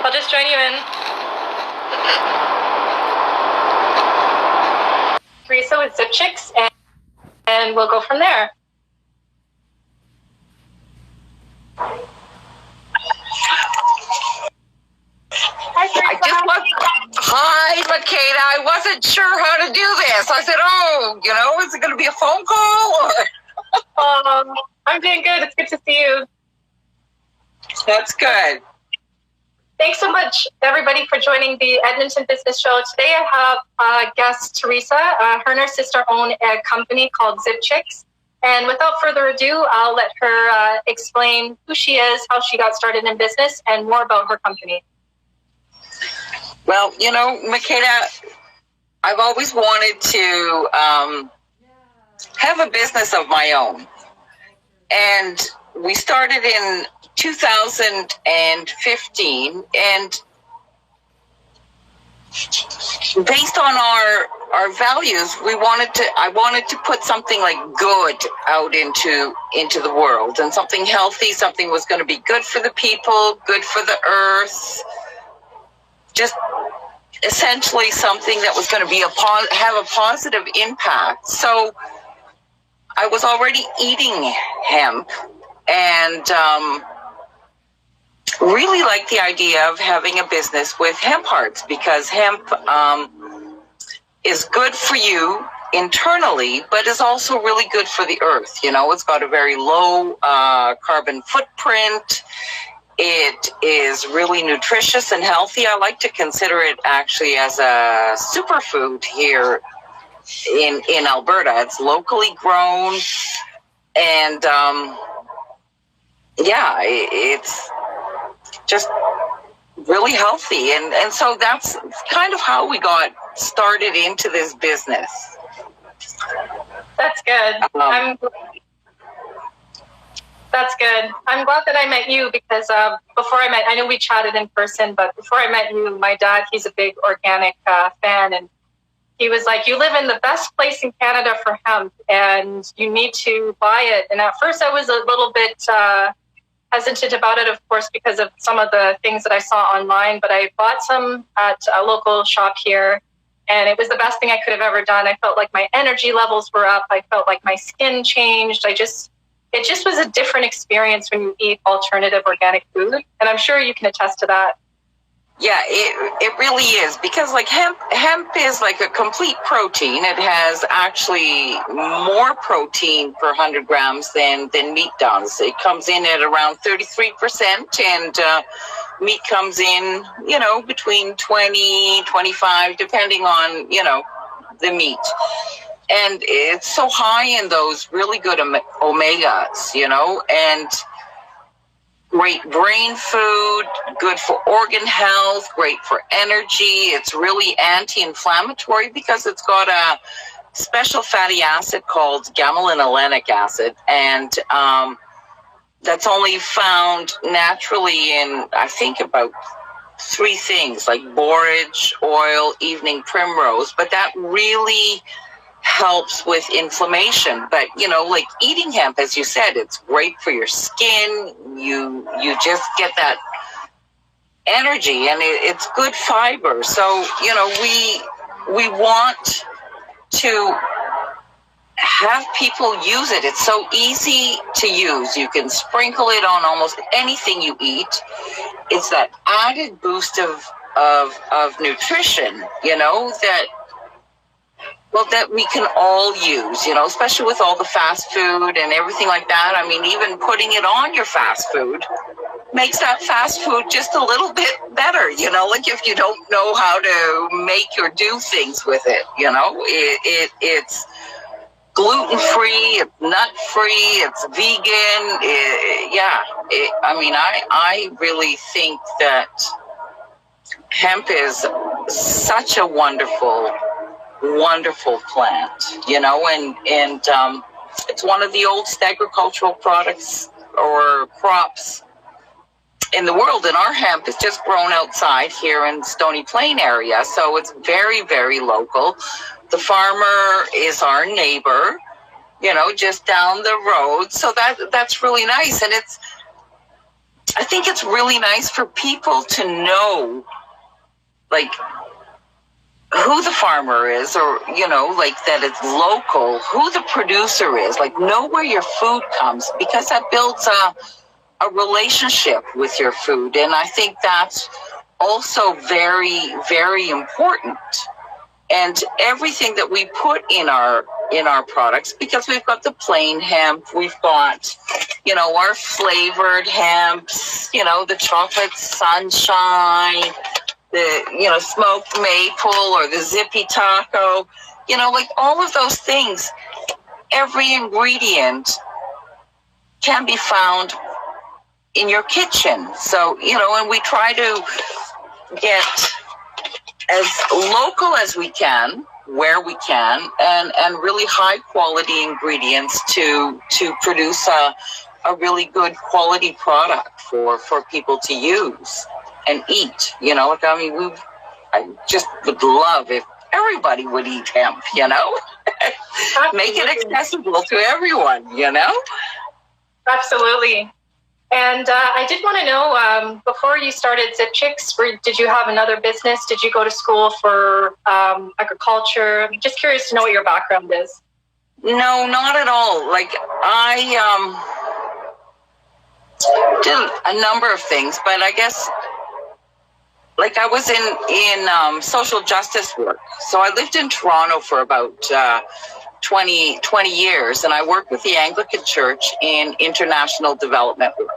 I'll just join you in. Theresa with ZypChicks, and we'll go from there. Hi, Theresa. Hi, Makeda. I wasn't sure how to do this. I said, is it going to be a phone call? Or? I'm doing good. It's good to see you. That's good. Thanks so much, everybody, for joining the Edmonton Business Show. Today I have guest Theresa. Her and her sister own a company called ZypChicks. And without further ado, I'll let her explain who she is, how she got started in business, and more about her company. Well, Makeda, I've always wanted to have a business of my own. And we started in 2015, and based on our values, I wanted to put something like good out into the world, and something healthy, something was going to be good for the people, good for the earth, just essentially something that was going to be have a positive impact. So I was already eating hemp, and really like the idea of having a business with hemp hearts, because hemp is good for you internally, but is also really good for the earth. It's got a very low carbon footprint. It is really nutritious and healthy. I like to consider it actually as a superfood here in Alberta. It's locally grown, and it's just really healthy, and so that's kind of how we got started into this business. That's good. That's good. I'm glad that I met you, because I know we chatted in person, but before I met you, my dad, he's a big organic fan, and he was like, you live in the best place in Canada for hemp, and you need to buy it. And at first I was a little bit hesitant about it, of course, because of some of the things that I saw online, but I bought some at a local shop here, and it was the best thing I could have ever done. I felt like my energy levels were up. I felt like my skin changed. It just was a different experience when you eat alternative organic food, and I'm sure you can attest to that. Yeah, it really is, because like hemp is like a complete protein. It has actually more protein per 100 grams than meat does. It comes in at around 33%, and meat comes in, between 20, 25, depending on, the meat. And it's so high in those really good omegas, and great brain food, good for organ health, great for energy. It's really anti-inflammatory because it's got a special fatty acid called gamma-linolenic acid, and that's only found naturally in, I think, about 3 things, like borage, oil, evening primrose, but that really helps with inflammation. But like eating hemp, as you said, it's great for your skin. You just get that energy, and it's good fiber. So we want to have people use it. It's so easy to use. You can sprinkle it on almost anything you eat. It's that added boost of nutrition, that we can all use, especially with all the fast food and everything like that. I mean, even putting it on your fast food makes that fast food just a little bit better, like if you don't know how to make or do things with it, it's gluten-free, it's nut-free, it's vegan. I really think that hemp is such a wonderful plant, and it's one of the oldest agricultural products or crops in the world. And our hemp is just grown outside here in Stony Plain area, so it's very, very local. The farmer is our neighbor, just down the road, so that's really nice. And I think it's really nice for people to know, like, who the farmer is, or, you know, like that it's local, who the producer is, like know where your food comes, because that builds a relationship with your food. And I think that's also very, very important. And everything that we put in our products, because we've got the plain hemp, we've got, you know, our flavored hemps, you know, the chocolate sunshine, the, you know, smoked maple, or the zippy taco, you know, like all of those things, every ingredient can be found in your kitchen. So, you know, and we try to get as local as we can, where we can, and really high quality ingredients to produce a really good quality product for people to use and eat. You know, like, I mean, I just would love if everybody would eat hemp, you know, make it accessible to everyone, you know. Absolutely. And I did want to know, before you started ZypChicks, did you have another business? Did you go to school for agriculture? I'm just curious to know what your background is. No, not at all. Like, I did a number of things, but I guess, like, I was in social justice work. So I lived in Toronto for about 20 years, and I worked with the Anglican Church in international development work,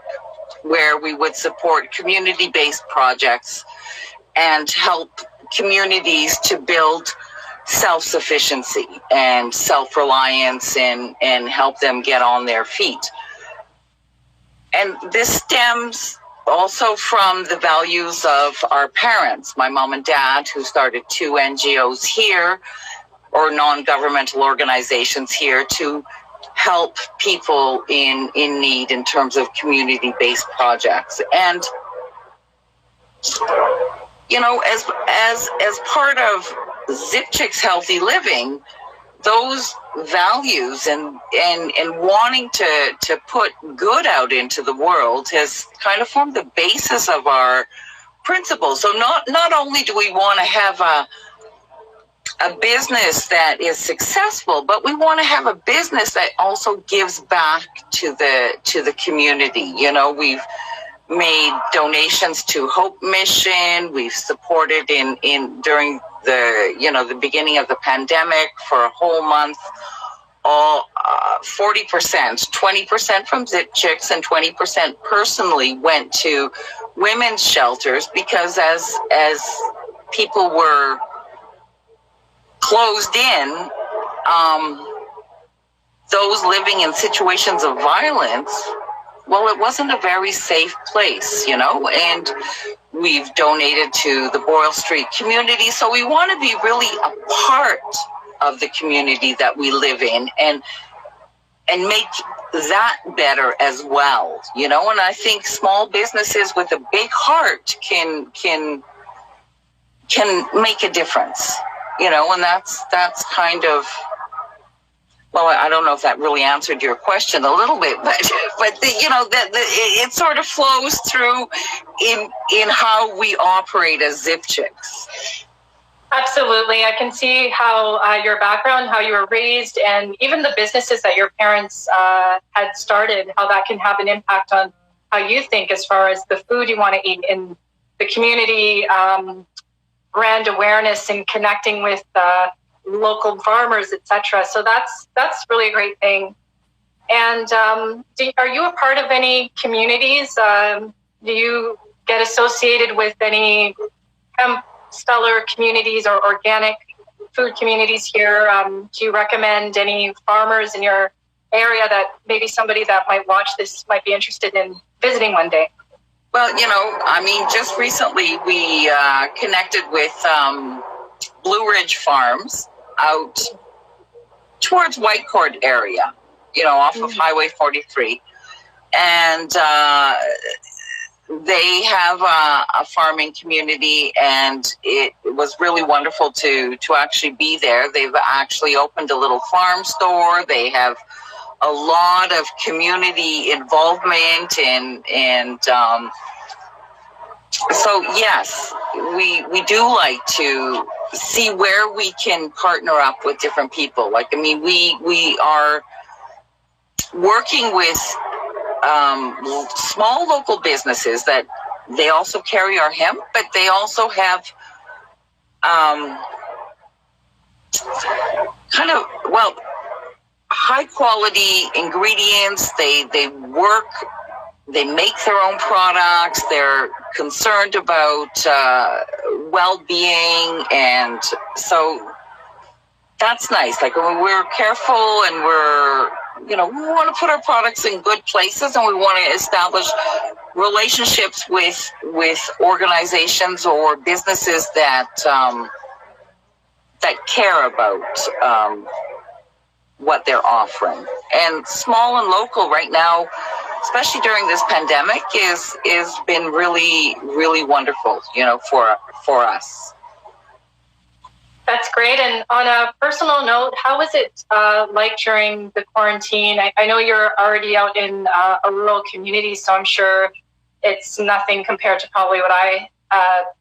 where we would support community-based projects and help communities to build self-sufficiency and self-reliance, and help them get on their feet. And this stems also from the values of our parents, my mom and dad, who started 2 NGOs here, or non-governmental organizations here, to help people in need in terms of community-based projects. And, you know, as part of ZypChicks Healthy Living, those values and wanting to put good out into the world has kind of formed the basis of our principles. So not only do we want to have a business that is successful, but we want to have a business that also gives back to the community. You know, we've made donations to Hope Mission. We've supported in during the beginning of the pandemic for a whole month, all 40%, 20% from ZypChicks and 20% personally went to women's shelters, because as people were closed in, those living in situations of violence, well, it wasn't a very safe place, you know, and we've donated to the Boyle Street community. So we want to be really a part of the community that we live in, and make that better as well, you know. And I think small businesses with a big heart can make a difference, you know. And that's kind of, well, I don't know if that really answered your question a little bit, but it sort of flows through in how we operate as ZypChicks. Absolutely. I can see how your background, how you were raised, and even the businesses that your parents had started, how that can have an impact on how you think as far as the food you want to eat in the community, brand awareness, and connecting with local farmers, etc. So that's really a great thing. And are you a part of any communities? Do you get associated with any hemp stellar communities or organic food communities here? Do you recommend any farmers in your area that maybe somebody that might watch this might be interested in visiting one day? Well, you know, I mean, just recently we connected with Blue Ridge Farms out towards Whitecourt area, you know, off of Highway 43. And they have a farming community, and it was really wonderful to actually be there. They've actually opened a little farm store. They have a lot of community involvement, and so yes, we do like to see where we can partner up with different people. Like, I mean, we are working with small local businesses that they also carry our hemp, but they also have kind of, well, high quality ingredients. They make their own products. They're concerned about well-being, and so that's nice. Like, we're careful, and we want to put our products in good places, and we want to establish relationships with organizations or businesses that care about what they're offering. And small and local right now, especially during this pandemic, is been really, really wonderful, for us. That's great. And on a personal note, how was it like during the quarantine? I know you're already out in a rural community, so I'm sure it's nothing compared to probably what I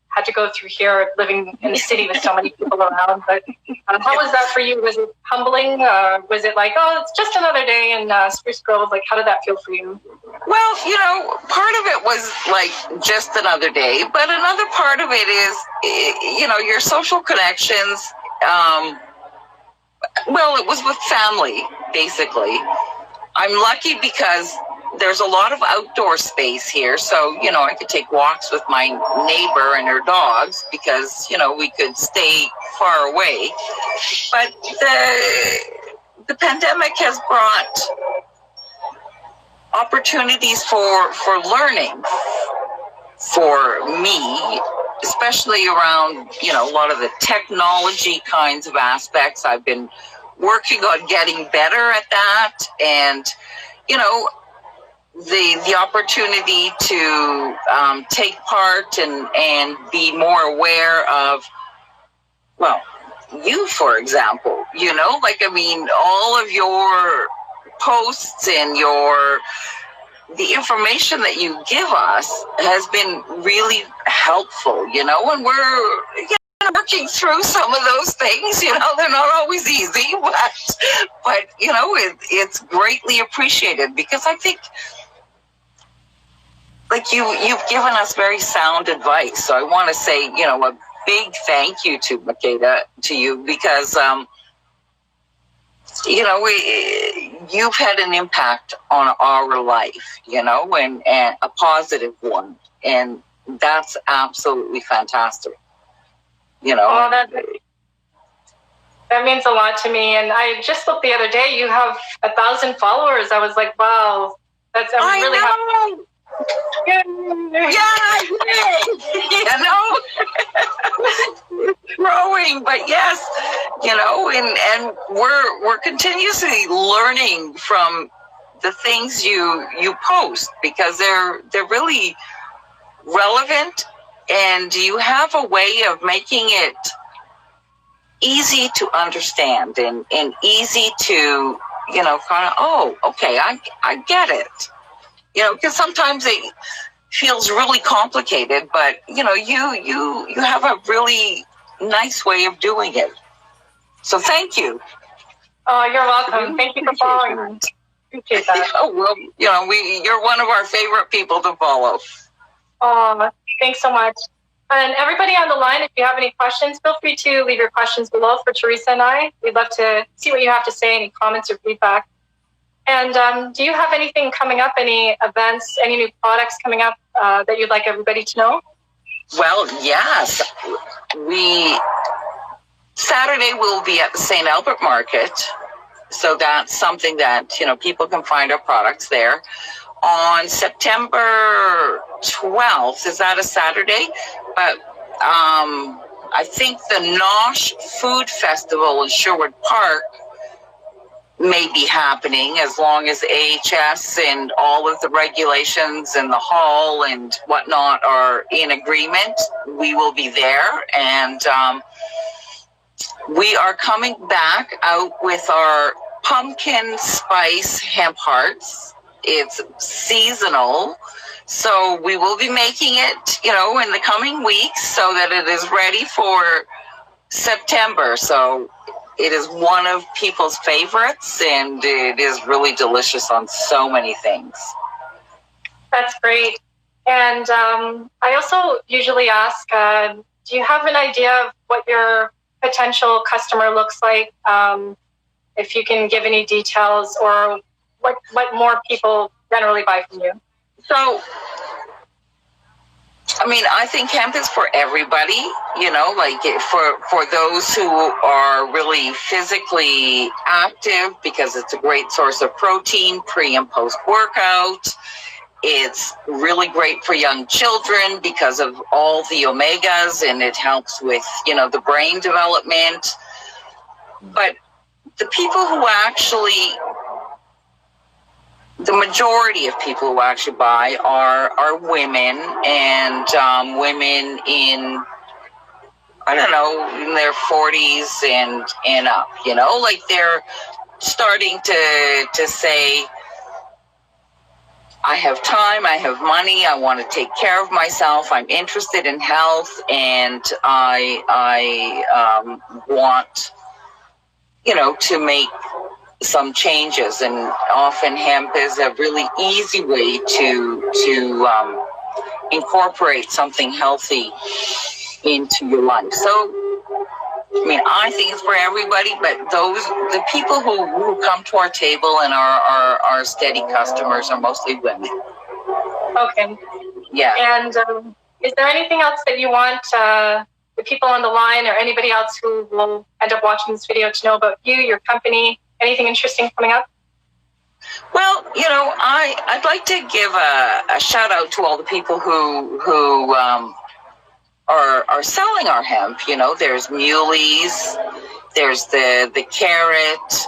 had to go through here, living in the city with so many people around. But how was that for you? Was it humbling? Was it like, oh, it's just another day in Spruce Grove? Like, how did that feel for you? Well, part of it was like just another day, but another part of it is, your social connections. Well, it was with family, basically. I'm lucky because there's a lot of outdoor space here. So, I could take walks with my neighbor and her dogs because, we could stay far away. But the pandemic has brought opportunities for learning for me, especially around, a lot of the technology kinds of aspects. I've been working on getting better at that, and, the opportunity to take part and be more aware of, well, you, for example, all of your posts and the information that you give us has been really helpful, and we're working through some of those things. They're not always easy, but it's greatly appreciated, because I think, like, you've given us very sound advice. So I want to say, a big thank you to Makeda, to you, because you've had an impact on our life, and a positive one, and that's absolutely fantastic. Oh, that means a lot to me. And I just looked the other day, you have 1,000 followers. I was like, wow, I'm really happy. Yeah, growing, but yes, and we're continuously learning from the things you post, because they're really relevant, and you have a way of making it easy to understand and easy to kind of, oh, okay, I get it. Because sometimes it feels really complicated, but you have a really nice way of doing it. So thank you. Oh, you're welcome. Thank you for following me. Appreciate that. Oh, well, you're one of our favorite people to follow. Oh, thanks so much. And everybody on the line, if you have any questions, feel free to leave your questions below for Theresa and I. We'd love to see what you have to say, any comments or feedback. And do you have anything coming up, any events, any new products coming up that you'd like everybody to know? Well, yes. Saturday we'll be at the St. Albert Market. So that's something that, people can find our products there. On September 12th, is that a Saturday? But I think the Nosh Food Festival in Sherwood Park may be happening, as long as AHS and all of the regulations and the hall and whatnot are in agreement. We will be there, and we are coming back out with our pumpkin spice hemp hearts. It's seasonal, so we will be making it, in the coming weeks so that it is ready for September. So it is one of people's favorites, and it is really delicious on so many things. That's great. And I also usually ask, do you have an idea of what your potential customer looks like? If you can give any details, or what more people generally buy from you? So, I think hemp is for everybody, for those who are really physically active, because it's a great source of protein pre and post workout. It's really great for young children because of all the omegas, and it helps with, the brain development. But the people who actually, the majority of people who actually buy are women, and women in, in their 40s and up, they're starting to say, I have time, I have money, I want to take care of myself, I'm interested in health, and I want, to make some changes. And often hemp is a really easy way to incorporate something healthy into your life. So, I think it's for everybody, but the people who come to our table and are steady customers are mostly women. Okay. Yeah. And is there anything else that you want the people on the line or anybody else who will end up watching this video to know about you, your company? Anything interesting coming up? Well, I'd like to give a shout out to all the people who are selling our hemp. There's Muley's, there's the Carrot,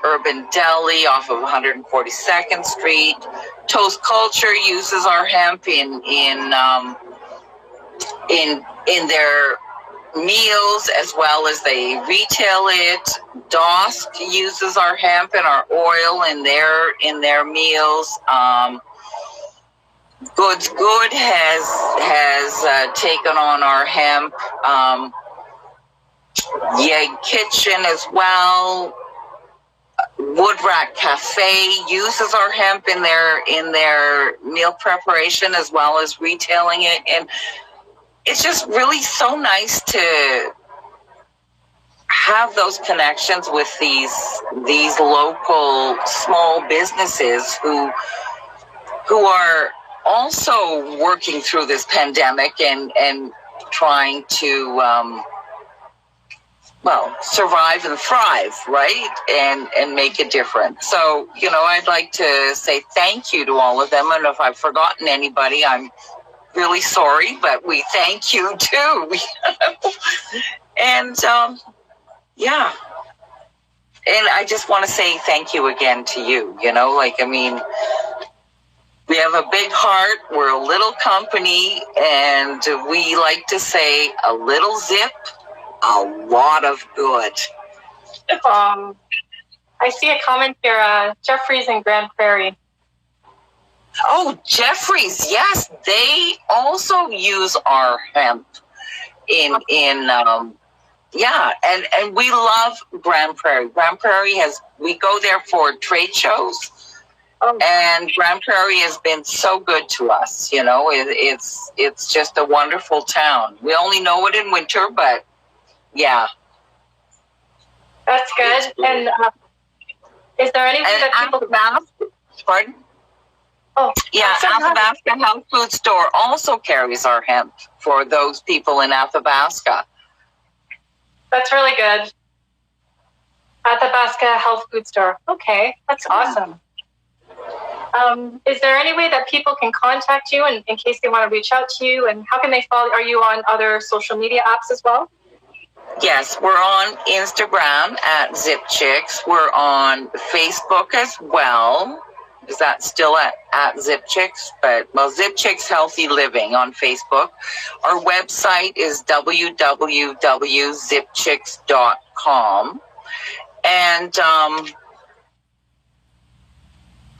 Urban Deli off of 142nd Street. Toast Culture uses our hemp in their meals as well as they retail it. Dosk uses our hemp and our oil in their meals. Goods Good has taken on our hemp. Yeg Kitchen as well. Woodrack Cafe uses our hemp in their meal preparation as well as retailing it, and it's just really so nice to have those connections with these local small businesses who are also working through this pandemic and trying to survive and thrive, right? And make a difference. So, I'd like to say thank you to all of them. And if I've forgotten anybody, I'm really sorry, but we thank you too. And yeah. And I just want to say thank you again to you. We have a big heart. We're a little company, and we like to say a little zip, a lot of good. I see a comment here, Jeffrey's in Grand Prairie. Oh, Jeffrey's, yes, they also use our hemp and we love Grand Prairie. Grand Prairie we go there for trade shows. And Grand Prairie has been so good to us. It's just a wonderful town. We only know it in winter, but yeah. That's good. And is there anything that people... Pardon? Oh, yeah, Athabasca Health Food Store also carries our hemp for those people in Athabasca. That's really good. Athabasca Health Food Store. Okay, that's awesome. Is there any way that people can contact you in case they want to reach out to you? And how can they follow? Are you on other social media apps as well? Yes, we're on Instagram at ZypChicks. We're on Facebook as well. Is that still at ZypChicks? ZypChicks Healthy Living on Facebook. Our website is www.zipchicks.com. And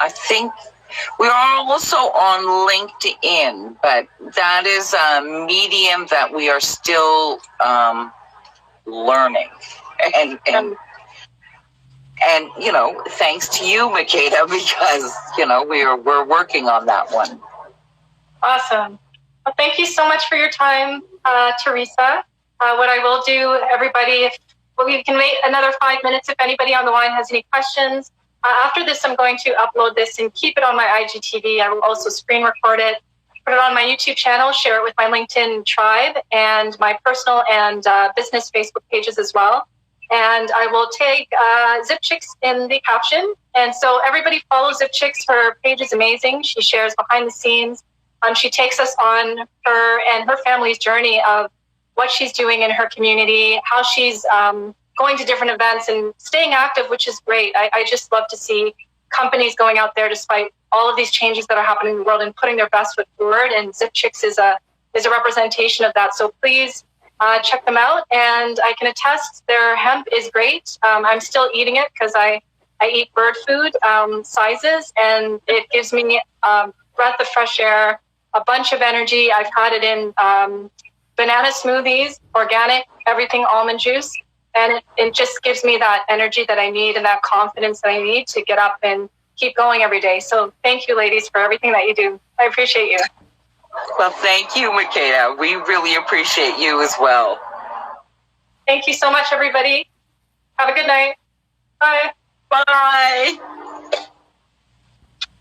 I think we are also on LinkedIn, but that is a medium that we are still learning. And you know, thanks to you, Makeda, because you know we're working on that one. Awesome. Well, thank you so much for your time, Theresa. What I will do, everybody, we can wait another 5 minutes if anybody on the line has any questions. After this, I'm going to upload this and keep it on my IGTV. I will also screen record it, put it on my YouTube channel, share it with my LinkedIn tribe, and my personal and business Facebook pages as well. And I will tag ZypChicks in the caption. And so everybody follow ZypChicks. Her page is amazing. She shares behind the scenes. She takes us on her and her family's journey of what she's doing in her community, how she's going to different events and staying active, which is great. I just love to see companies going out there despite all of these changes that are happening in the world and putting their best foot forward. And ZypChicks is a representation of that. So please check them out. And I can attest their hemp is great. I'm still eating it because I eat bird food sizes, and it gives me breath of fresh air, a bunch of energy. I've had it in banana smoothies, organic, everything almond juice. And it just gives me that energy that I need and that confidence that I need to get up and keep going every day. So thank you, ladies, for everything that you do. I appreciate you. Well, thank you, Makeda. We really appreciate you as well. Thank you so much, everybody. Have a good night. Bye. Bye.